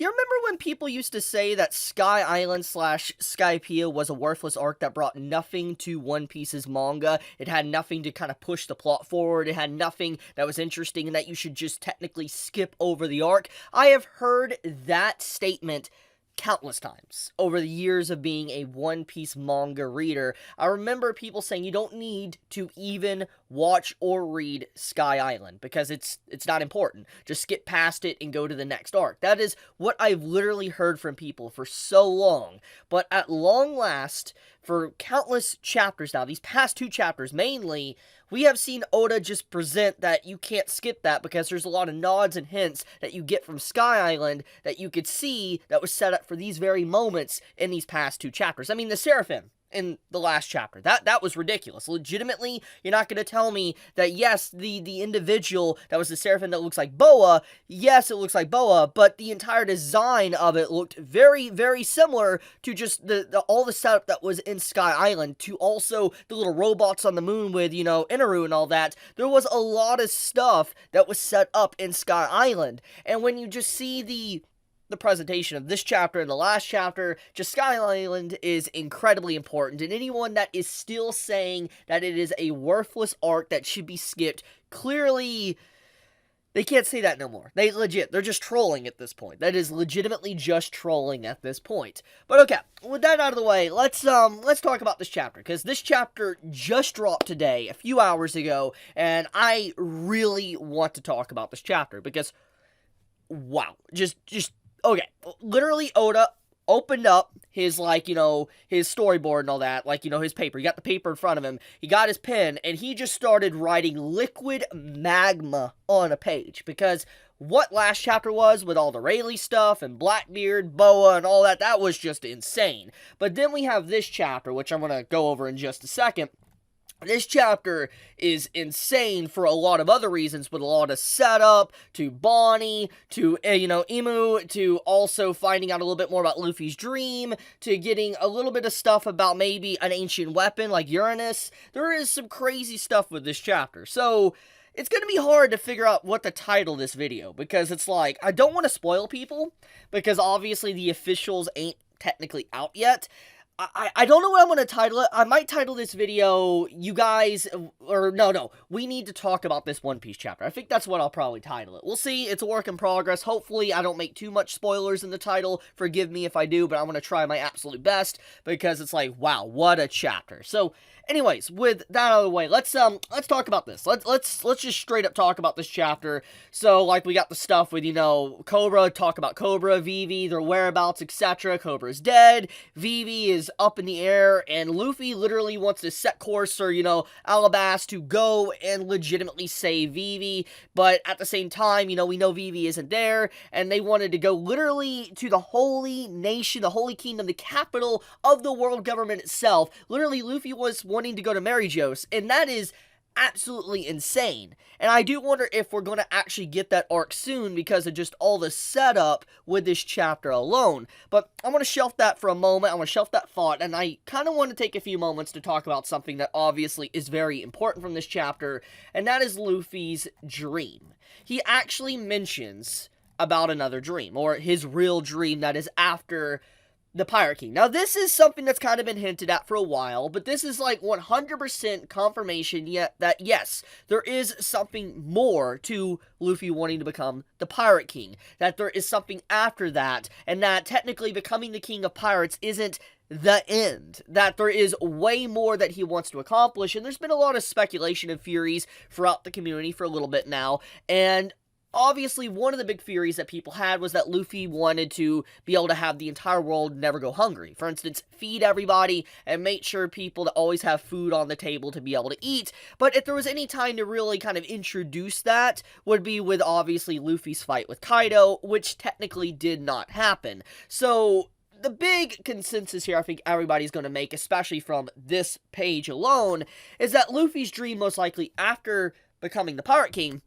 You remember when people used to say that Sky Island slash Skypiea was a worthless arc that brought nothing to One Piece's manga? It had nothing to kind of push the plot forward. It had nothing that was interesting and that you should just technically skip over the arc. I have heard that statement countless times over the years of being a One Piece manga reader. I remember people saying you don't need to even watch or read Sky Island because it's not important. Just skip past it and go to the next arc. That is what I've literally heard from people for so long. But at long last, for countless chapters now, these past 2 chapters mainly, we have seen Oda just present that you can't skip that because there's a lot of nods and hints that you get from Sky Island that you could see that was set up for these very moments in these past 2 chapters. I mean, the Seraphim in the last chapter, that was ridiculous. Legitimately, you're not going to tell me that, yes, the individual that was the Seraphim that looks like Boa, yes, it looks like Boa, but the entire design of it looked very, very similar to just all the setup that was in Sky Island, to also the little robots on the moon with, Inaru and all that. There was a lot of stuff that was set up in Sky Island, and when you just see the presentation of this chapter and the last chapter, just Sky Island is incredibly important, and anyone that is still saying that it is a worthless arc that should be skipped, clearly, they can't say that no more. They're just trolling at this point. That is legitimately just trolling at this point. But okay, with that out of the way, let's talk about this chapter, because this chapter just dropped today, a few hours ago, and I really want to talk about this chapter, because, wow, just okay, literally Oda opened up his, his storyboard and all that, his paper. He got the paper in front of him, he got his pen, and he just started writing liquid magma on a page, because what last chapter was, with all the Rayleigh stuff, and Blackbeard, Boa, and all that, that was just insane. But then we have this chapter, which I'm gonna go over in just a second. This chapter is insane for a lot of other reasons, with a lot of setup, to Bonney, to, Imu, to also finding out a little bit more about Luffy's dream, to getting a little bit of stuff about maybe an ancient weapon like Uranus. There is some crazy stuff with this chapter, so it's going to be hard to figure out what to title this video, because it's like, I don't want to spoil people, because obviously the officials ain't technically out yet. I don't know what I'm going to title it. I might title this video, you guys, or no, we need to talk about this One Piece chapter. I think that's what I'll probably title it. We'll see, it's a work in progress. Hopefully I don't make too much spoilers in the title. Forgive me if I do, but I'm going to try my absolute best, because it's like, wow, what a chapter. So, anyways, with that out of the way, let's talk about this. Let's just straight up talk about this chapter. So, we got the stuff with, Cobra, talk about Cobra, Vivi, their whereabouts, etc. Cobra's dead, Vivi is up in the air, and Luffy literally wants to set course for, Alabasta to go and legitimately save Vivi, but at the same time, we know Vivi isn't there, and they wanted to go literally to the holy nation, the holy kingdom, the capital of the world government itself. Literally, Luffy was wanting to go to Marijos, and that is absolutely insane. And I do wonder if we're going to actually get that arc soon, because of just all the setup with this chapter alone. But I'm going to shelf that for a moment. I'm going to shelf that thought, and I kind of want to take a few moments to talk about something that obviously is very important from this chapter, and that is Luffy's dream. He actually mentions about another dream, or his real dream that is after the Pirate King. Now, this is something that's kind of been hinted at for a while, but this is 100% confirmation yet that, yes, there is something more to Luffy wanting to become the Pirate King. That there is something after that, and that technically becoming the King of Pirates isn't the end. That there is way more that he wants to accomplish, and there's been a lot of speculation and theories throughout the community for a little bit now, and obviously, one of the big theories that people had was that Luffy wanted to be able to have the entire world never go hungry. For instance, feed everybody and make sure people to always have food on the table to be able to eat. But if there was any time to really kind of introduce that, would be with obviously Luffy's fight with Kaido, which technically did not happen. So the big consensus here I think everybody's going to make, especially from this page alone, is that Luffy's dream most likely after becoming the Pirate King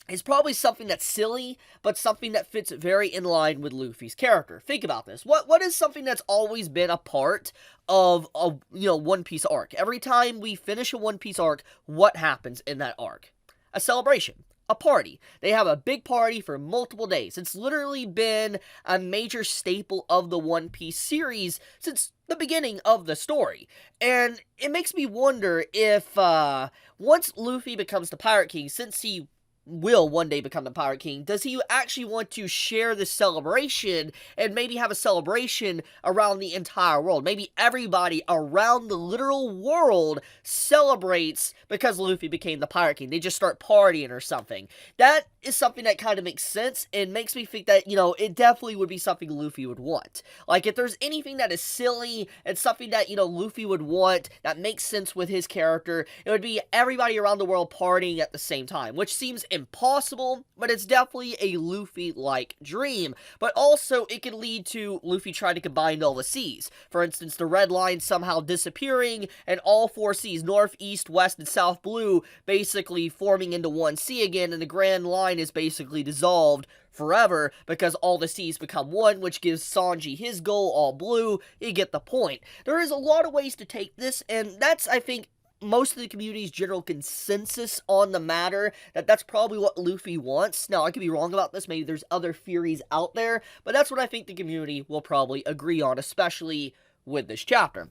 is probably something that's silly, but something that fits very in line with Luffy's character. Think about this. What is something that's always been a part of a, One Piece arc? Every time we finish a One Piece arc, what happens in that arc? A celebration. a party. They have a big party for multiple days. It's literally been a major staple of the One Piece series since the beginning of the story. And it makes me wonder if, once Luffy becomes the Pirate King, since he will one day become the Pirate King, does he actually want to share this celebration and maybe have a celebration around the entire world? Maybe everybody around the literal world celebrates because Luffy became the Pirate King. They just start partying or something. That is something that kind of makes sense and makes me think that, it definitely would be something Luffy would want. Like, if there's anything that is silly and something that, Luffy would want that makes sense with his character, it would be everybody around the world partying at the same time, which seems impossible, but it's definitely a Luffy-like dream. But also, it could lead to Luffy trying to combine all the seas. For instance, the red line somehow disappearing, and all 4 seas, north, east, west, and south blue, basically forming into one sea again, and the Grand Line is basically dissolved forever because all the seas become one, which gives Sanji his goal, all blue. You get the point. There is a lot of ways to take this, and that's, I think, most of the community's general consensus on the matter, that's probably what Luffy wants. Now, I could be wrong about this, maybe there's other theories out there, but that's what I think the community will probably agree on, especially with this chapter.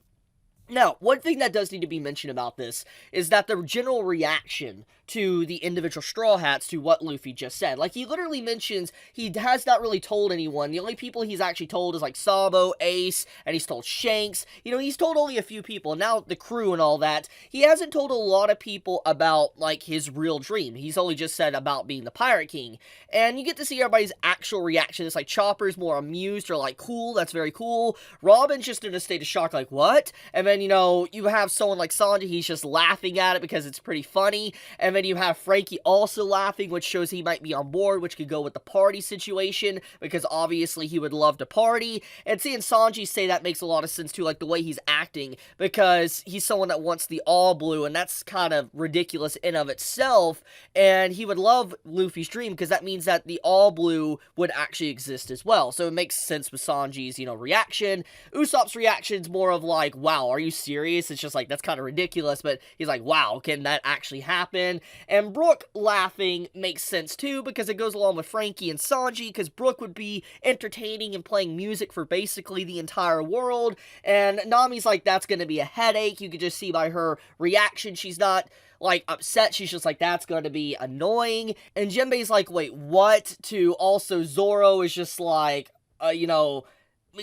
Now, one thing that does need to be mentioned about this is that the general reaction to the individual Straw Hats to what Luffy just said. Like, he literally mentions he has not really told anyone. The only people he's actually told is, like, Sabo, Ace, and he's told Shanks. He's told only a few people. Now, the crew and all that. He hasn't told a lot of people about, like, his real dream. He's only just said about being the Pirate King. And you get to see everybody's actual reaction. It's like Chopper's more amused or, like, cool, that's very cool. Robin's just in a state of shock, like, what? And then, you have someone like Sanji, he's just laughing at it because it's pretty funny. And then you have Frankie also laughing, which shows he might be on board, which could go with the party situation, because obviously he would love to party. And seeing Sanji say that makes a lot of sense too, like the way he's acting, because he's someone that wants the all blue, and that's kind of ridiculous in of itself. And he would love Luffy's dream, because that means that the all blue would actually exist as well. So it makes sense with Sanji's, reaction. Usopp's reaction's more of like, wow, are you serious? It's just like, that's kind of ridiculous, but he's like, wow, can that actually happen? And Brook laughing makes sense too, because it goes along with Frankie and Sanji, because Brook would be entertaining and playing music for basically the entire world, and Nami's like, that's gonna be a headache. You could just see by her reaction, she's not like upset, she's just like, that's gonna be annoying. And Jinbei's like, wait, what? To also Zoro is just like,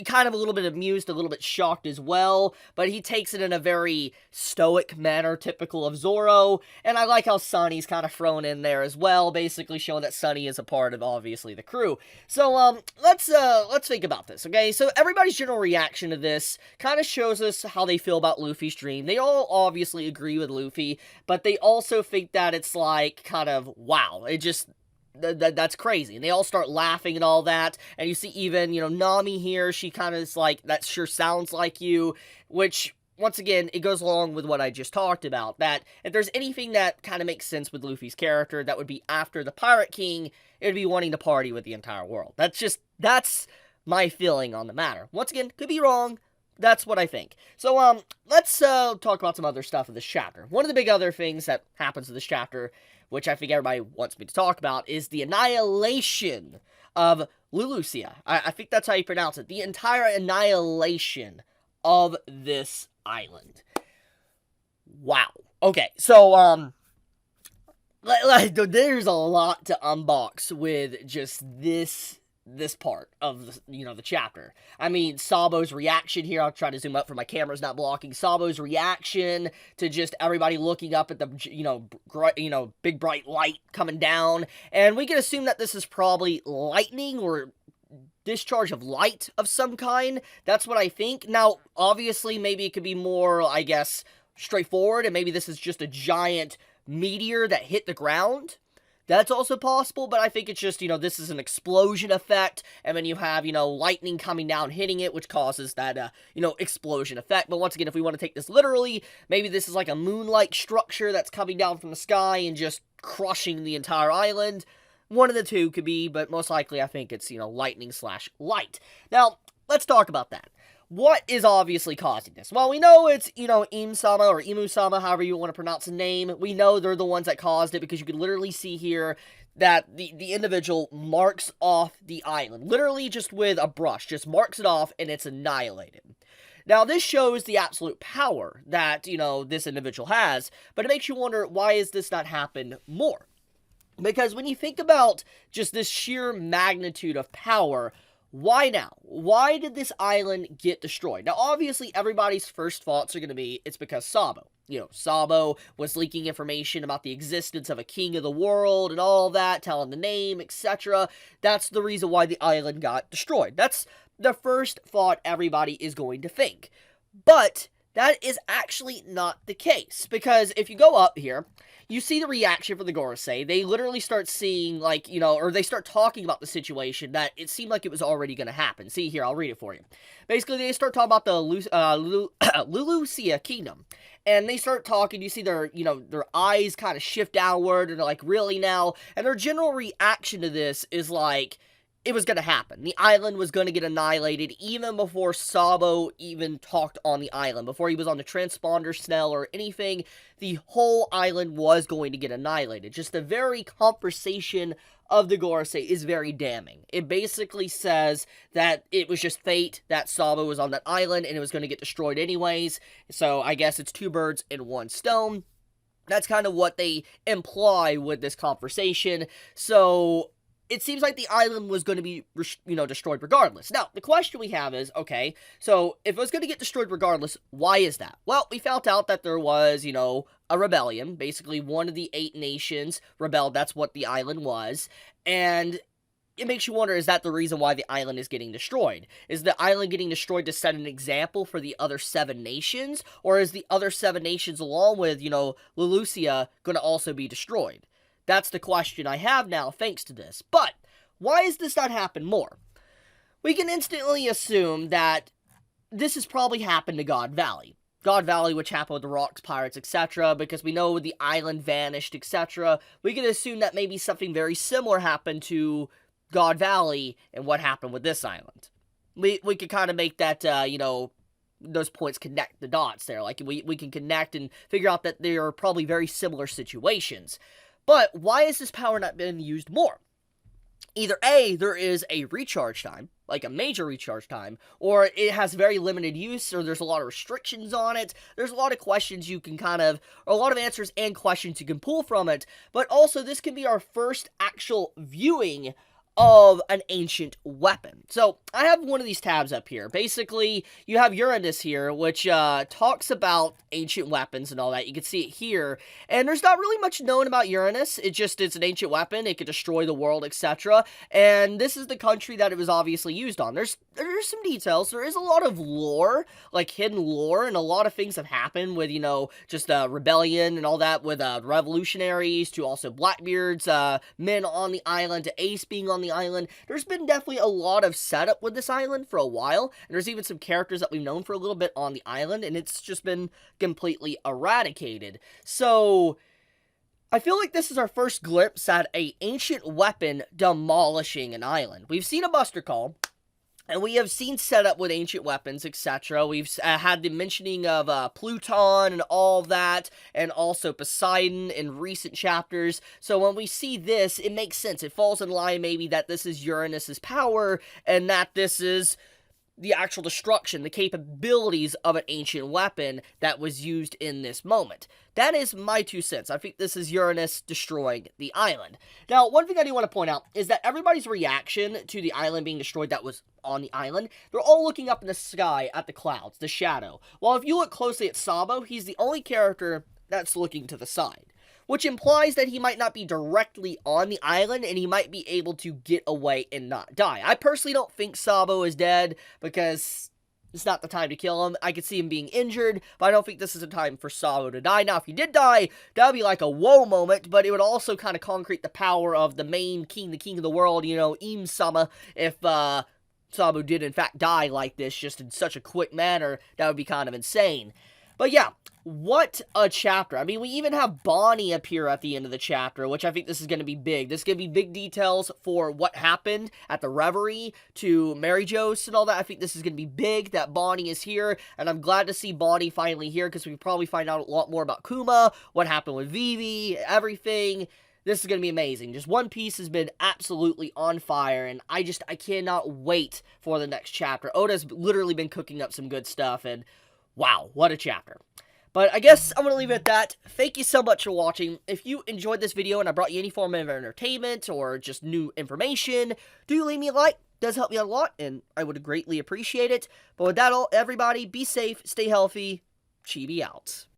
kind of a little bit amused, a little bit shocked as well, but he takes it in a very stoic manner, typical of Zoro. And I like how Sunny's kind of thrown in there as well, basically showing that Sunny is a part of, obviously, the crew. So, let's think about this, okay? So, everybody's general reaction to this kind of shows us how they feel about Luffy's dream. They all obviously agree with Luffy, but they also think that it's like, kind of, wow, it just... that's crazy. And they all start laughing and all that. And you see even, Nami here, she kind of is like, that sure sounds like you. Which, once again, it goes along with what I just talked about. That if there's anything that kind of makes sense with Luffy's character, that would be after the Pirate King, it would be wanting to party with the entire world. That's my feeling on the matter. Once again, could be wrong. That's what I think. So, let's talk about some other stuff in this chapter. One of the big other things that happens in this chapter, which I think everybody wants me to talk about, is the annihilation of Lulusia. I think that's how you pronounce it. The entire annihilation of this island. Wow. Okay, so, there's a lot to unbox with just this part of the chapter. I mean, Sabo's reaction here, I'll try to zoom up for my camera's not blocking. Sabo's reaction to just everybody looking up at the big bright light coming down, and we can assume that this is probably lightning or discharge of light of some kind. That's what I think. Now, obviously, maybe it could be more, I guess, straightforward, and maybe this is just a giant meteor that hit the ground. That's also possible, but I think it's just, this is an explosion effect, and then you have, lightning coming down, hitting it, which causes that, explosion effect. But once again, if we want to take this literally, maybe this is like a moon-like structure that's coming down from the sky and just crushing the entire island. One of the two could be, but most likely I think it's, lightning/light. Now, let's talk about that. What is obviously causing this? Well, we know it's, Im-sama or Imu-sama, however you want to pronounce the name. We know they're the ones that caused it, because you can literally see here that the individual marks off the island, literally just with a brush, just marks it off and it's annihilated. Now, this shows the absolute power that, this individual has, but it makes you wonder, why has this not happened more? Because when you think about just this sheer magnitude of power, why now? Why did this island get destroyed? Now, obviously, everybody's first thoughts are going to be, it's because Sabo. Sabo was leaking information about the existence of a king of the world and all that, telling the name, etc. That's the reason why the island got destroyed. That's the first thought everybody is going to think. But that is actually not the case, because if you go up here, you see the reaction from the Gorosei. They literally start seeing, or they start talking about the situation that it seemed like it was already going to happen. See here, I'll read it for you. Basically, they start talking about the Lulusia kingdom. And they start talking, you see their eyes kind of shift downward, and they're like, really now? And their general reaction to this is like, it was going to happen. The island was going to get annihilated even before Sabo even talked on the island. Before he was on the transponder snell or anything, the whole island was going to get annihilated. Just the very conversation of the Gorosei is very damning. It basically says that it was just fate that Sabo was on that island and it was going to get destroyed anyways. So I guess it's two birds in one stone. That's kind of what they imply with this conversation. So it seems like the island was going to be, destroyed regardless. Now, the question we have is, okay, so if it was going to get destroyed regardless, why is that? Well, we found out that there was, a rebellion. Basically, one of the 8 nations rebelled. That's what the island was. And it makes you wonder, is that the reason why the island is getting destroyed? Is the island getting destroyed to set an example for the other 7 nations? Or is the other 7 nations, along with, Lulusia, going to also be destroyed? That's the question I have now, thanks to this. But, why has this not happened more? We can instantly assume that this has probably happened to God Valley. God Valley, which happened with the Rocks, Pirates, etc., because we know the island vanished, etc. We can assume that maybe something very similar happened to God Valley and what happened with this island. We could kind of make that, those points connect the dots there. Like, we can connect and figure out that they are probably very similar situations. But why has this power not been used more? Either A, there is a recharge time, like a major recharge time, or it has very limited use, or there's a lot of restrictions on it. There's a lot of questions you can or a lot of answers and questions you can pull from it. But also, this can be our first actual viewing of an ancient weapon. So, I have one of these tabs up here. Basically, you have Uranus here, which talks about ancient weapons and all that. You can see it here. And there's not really much known about Uranus. It's an ancient weapon. It could destroy the world, etc. And this is the country that it was obviously used on. There's some details. There is a lot of lore, like hidden lore, and a lot of things have happened with, just rebellion and all that with revolutionaries to also Blackbeard's men on the island to Ace being on the island. There's been definitely a lot of setup with this island for a while, and there's even some characters that we've known for a little bit on the island, and it's just been completely eradicated. So, I feel like this is our first glimpse at an ancient weapon demolishing an island. We've seen a Buster Call, and we have seen setup with ancient weapons, etc. We've had the mentioning of Pluton and all that, and also Poseidon in recent chapters. So when we see this, it makes sense. It falls in line maybe that this is Uranus's power, and that this is the actual destruction, the capabilities of an ancient weapon that was used in this moment. That is my 2 cents. I think this is Uranus destroying the island. Now, one thing I do want to point out is that everybody's reaction to the island being destroyed that was on the island, they're all looking up in the sky at the clouds, the shadow. While if you look closely at Sabo, he's the only character that's looking to the side, which implies that he might not be directly on the island, and he might be able to get away and not die. I personally don't think Sabo is dead, because it's not the time to kill him. I could see him being injured, but I don't think this is the time for Sabo to die. Now, if he did die, that would be like a whoa moment, but it would also kind of concrete the power of the main king, the king of the world, Im-sama, if Sabo did in fact die like this, just in such a quick manner. That would be kind of insane. But yeah, what a chapter. I mean, we even have Bonney appear at the end of the chapter, which I think this is going to be big. This is going to be big details for what happened at the Reverie to Mary Jose and all that. I think this is going to be big that Bonney is here, and I'm glad to see Bonney finally here, because we can probably find out a lot more about Kuma, what happened with Vivi, everything. This is going to be amazing. Just One Piece has been absolutely on fire, and I cannot wait for the next chapter. Oda's literally been cooking up some good stuff, and wow, what a chapter. But I guess I'm going to leave it at that. Thank you so much for watching. If you enjoyed this video and I brought you any form of entertainment or just new information, do leave me a like. It does help me out a lot, and I would greatly appreciate it. But with that all, everybody, be safe, stay healthy. Chibi out.